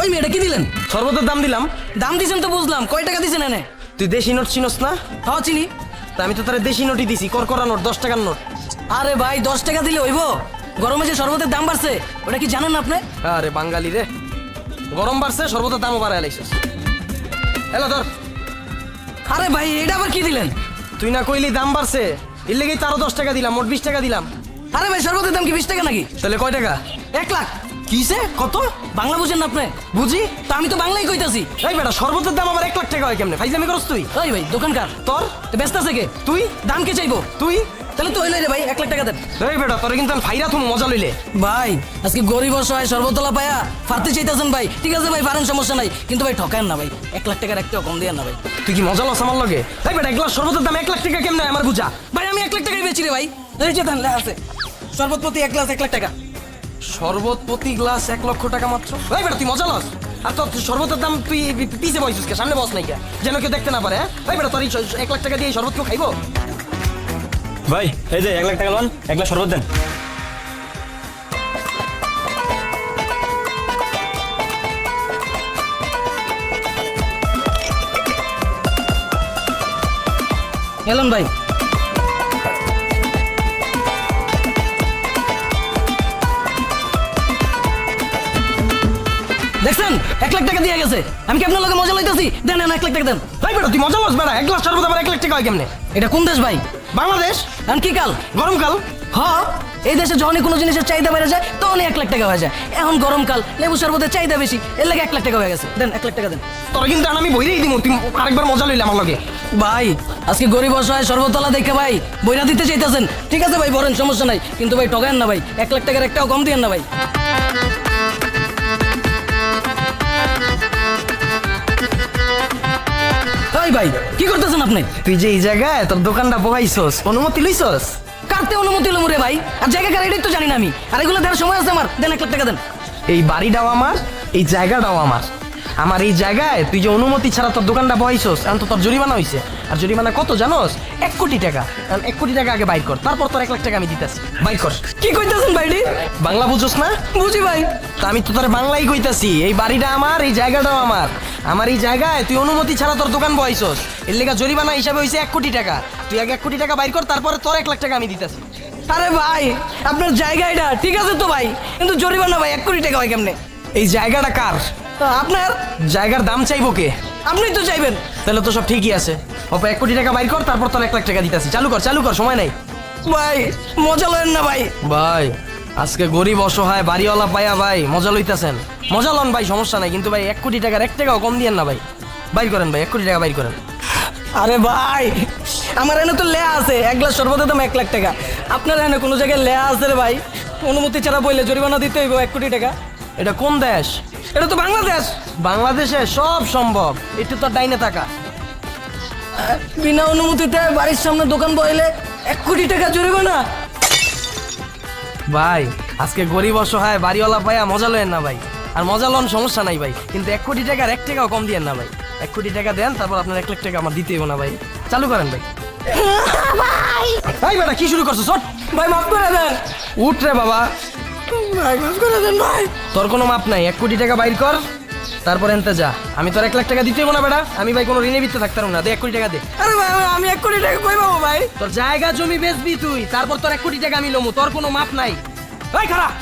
ওই মেয়েটা কি দিলেন? শরবতের দাম দিলাম। দাম দিছেন তো বুঝলাম, কয় টাকা দিছেন এনে? তুই দেশি নোট চিনস না? হ্যাঁ চিনি। তা আমি তো তার দেশি নোটই দিছি, করকরা নোট, 10 টাকার নোট। আরে ভাই 10 টাকা দিলে হইব? গরমে যে শরবতের দাম বাড়ছে ওটা কি জানেন না আপনি? আরে বাঙালি রে, গরম বাড়ছে শরবতের দামও বাড়ায় লাইছিস। এলো ধর। আরে ভাই এটা আবার কি দিলেন? তুই না কইলি দাম বাড়ছে, এর লেগেই তারও 10 টাকা দিলাম, মোট 20 টাকা দিলাম। আরে ভাই শরবতের দাম কি 20 টাকা নাকি? তাহলে কয় টাকা? 1 লাখ। কিসে? কত? বাংলা বুঝেন না আপনি? বুঝি। তা আমি তো বাংলাই কইতাছি। এই বেটা, শরবতের দাম আবার 1 লাখ টাকা হয় কেমনে? ফাইজলামি করছ তুই? ওই ভাই দোকানকার তোর তো ব্যস্ত আছে কে? তুই দাম কে চাইবো? তুই তাহলে তো হইলো রে ভাই 1 লাখ টাকা দেন। এই বেটা, তোর কিন্তু ফাইরা তুমি মজা লইলে। ভাই আজকে গরিব অসহায় সর্বতলা পায়া ফারতে চাইতেছেন ভাই, ঠিক আছে ভাই ফারেন, সমস্যা নাই, কিন্তু ভাই ঠকায়েন না ভাই, 1 লাখ টাকার একটাও কম দিয়েন না ভাই। তুই কি মজা লস আমার লগে? এই বেটা, এক গ্লাস শরবতের দাম 1 লাখ টাকা কেমনে আমার বুঝা। ভাই আমি 1 লাখ টাকাই বেচি রে ভাই, এই যে দেন লেখা আছে শরবত প্রতি 1 গ্লাস 1 লাখ টাকা। শরবত প্রতি গ্লাস 1 লক্ষ টাকা মাত্র? এই বেটা তুই মজা লস। আর তোর শরবতের দাম তুই পিছে বসিস কে? সামনে বস নাই কে, যেন কেউ দেখতে না পারে? এই বেটা, তোর 1 লাখ টাকা দিয়ে শরবত কেউ খাইবো? ভাই এই যে 1 লাখ টাকা লোন, 1 গ্লাস শরবত দেন। এলন ভাই দেখছেন 1 লাখ টাকা দিয়ে গেছে, আমি কি আপনার লগে মজা লইতাছি? দেন 1 লাখ টাকা দেন। এই বেটা তুই মজা লস বেটা, এক গ্লাস শরবত আবার 1 লাখ টাকা হয় কেমনে? এটা কোন দেশ ভাই? বাংলাদেশ। এখন কি কাল? গরমকাল। হ্যাঁ এই দেশে যখনই কোনো জিনিসের চাহিদা বেড়ে যায় তখনই 1 লাখ টাকা হয়ে যায়। এখন গরমকাল, লেবু শরবতের চাহিদা বেশি, এর লাগে 1 লাখ টাকা হয়ে গেছে। দেন 1 লাখ টাকা দেন। তোর কিন্তু আমি বইরেই দিমু, তুই আরেকবার মজা লইলে আমার লগে। ভাই আজকে গরিব অসহায় সর্বতলা দেখে ভাই বইরা দিতে চাইতেছেন, ঠিক আছে ভাই বলেন, সমস্যা নাই, কিন্তু ভাই ঠকায়েন না ভাই, 1 লাখ টাকার একটাও কম দিয়েন না ভাই। ওই ভাই কি করতেছেন আপনি? তুই যে এই জায়গায় তোর দোকানটা বহাইছস, অনুমতি লইছস? কাটতে অনুমতি হলো রে ভাই, আর জায়গা কার এটাই তো জানি না আমি, আর এগুলো দেওয়ার সময় আছে আমার, দেন 1 লাখ টাকা দেন। এই বাড়িটাও আমার, এই জায়গাটাও আমার। আমার এই জায়গায় তুই যে অনুমতি ছাড়া তোর দোকানটা বহাইছস, এখন তো তোর জরিমানা হইছে। আর জরিমানা কত জানোস? 1 কোটি টাকা। কারণ 1 কোটি টাকা আগে বাইর কর, তারপর তোর 1 লাখ টাকা আমি দিতেছি। বাইর কর। কি কইতাছেন ভাইডি? বাংলা বুঝোস না? বুঝি ভাই। তা আমি তো তোর বাংলাই কইতাছি, এই বাড়িটা আমার, এই জায়গাটাও আমার। আমার এই জায়গায় তুই অনুমতি ছাড়া তোর দোকান বহাইছস, এর লেগা জরিমানা হিসাবে হইছে 1 কোটি টাকা। তুই আগে 1 কোটি টাকা বাইর কর, তারপরে তোর 1 লাখ টাকা আমি দিতেছি। আরে ভাই আপনার জায়গা এটা ঠিক আছে তো ভাই, কিন্তু জরিমানা ভাই 1 কোটি টাকা হয় কেমনে? এই জায়গাটা কার? আপনার। জায়গার দাম চাইবো কে? আপনি তো চাইবেন। তাহলে তো সব ঠিকই আছে। অপা 1 কোটি টাকা বাইর কর, তারপর তোর 1 লাখ টাকা দিতেছি। চালু কর, চালু কর, সময় নাই। ভাই মজা লয়েন না ভাই। ভাই আজকে গরিব অসহায় বাড়িওয়ালা পায়া ভাই মজা লইতাছেন, মজা লন ভাই, সমস্যা নাই, কিন্তু ভাই 1 কোটি টাকার 1 টাকাও কম দিয়েন না ভাই। বাইর করেন ভাই, 1 কোটি টাকা বাইর করেন। আরে ভাই আমার এনে তো লেয়া আছে 1 গ্লাস শরবতের দাম 1 লাখ টাকা, আপনার এনে কোনো জায়গায় লেয়া আছে রে ভাই? অনুমতি ছাড়া বললে জরিমানা দিতে হইব 1 কোটি টাকা। এটা কোন দেশ? এটা তো বাংলাদেশ। বাংলাদেশে সব সম্ভব, একটু তো ডাইনে টাকা। বিনা অনুমতিতে বাড়ির সামনে দোকান বইলে 1 কোটি টাকা জরিমানা। ভাই আজকে গরিব অসহায় বাড়িওয়ালা পায়া মজা লয়েন না ভাই। আর মজা লন, সমস্যা নাই ভাই, কিন্তু 1 কোটি টাকার 1 টাকাও কম দিয়েন না ভাই। 1 কোটি টাকা দেন, তারপর আপনার 1 লাখ টাকা আমার দিতে হইব না ভাই। চালু করেন ভাই। ভাই বেটা কি শুরু করছো? চট ভাই মাফ করে দেন। উঠ রে বাবা। ভাই মাফ করে দেন ভাই। তোর কোনো মাপ নাই, 1 কোটি টাকা বাইর কর, তারপর এনতে যা। আমি তোর 1 লাখ টাকা দিতে হইব না বেটা, আমি ভাই কোনো ঋণে বিত্তে থাকতাম না। দে 1 কোটি টাকা দে। আরে ভাই আমি 1 কোটি টাকা কই পাবো ভাই? তোর জায়গা জমি বেচবি তুই, তারপর তোর 1 কোটি টাকা আমি লমু, তোর কোনো মাপ নাই। ভাই খারাপ।